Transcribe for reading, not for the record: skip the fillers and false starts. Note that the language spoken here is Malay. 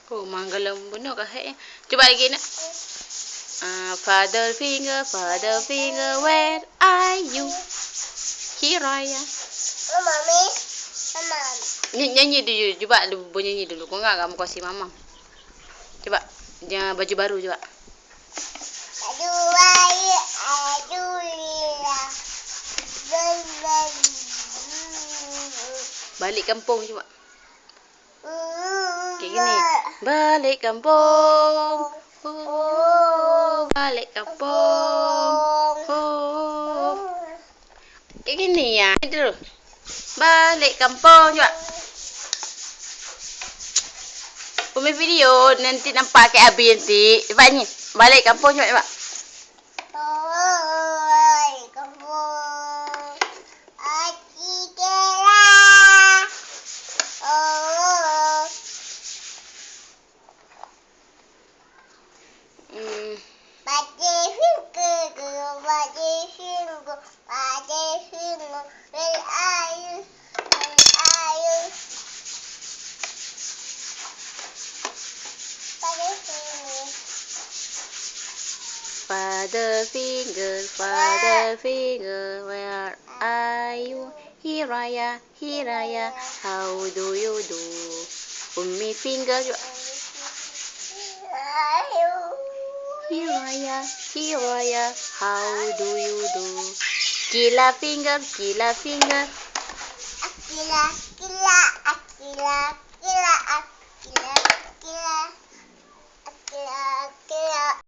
Oh, manggalam bunuh kah hek. Cuba lagi nak. Father finger, where are you? Here I am. Mami. Mama. Nyanyi dulu. Cuba nyanyi dulu. Kau enggak kamu kasih mama. Coba. Jangan baju baru coba. Balik kampung coba. Kayak gini. Balik kampung. Oh, balik kampung. Oh. Kayak gini ya. Dulu. Balik kampung coba. Pemain video nanti nampak kayak Abi nanti. Coba ni. Balik kampung coba. Balik kampung. Father finger, where are you? Here I am, how do you do? Ummi finger, here I am, how do you do? Kila finger, Akila.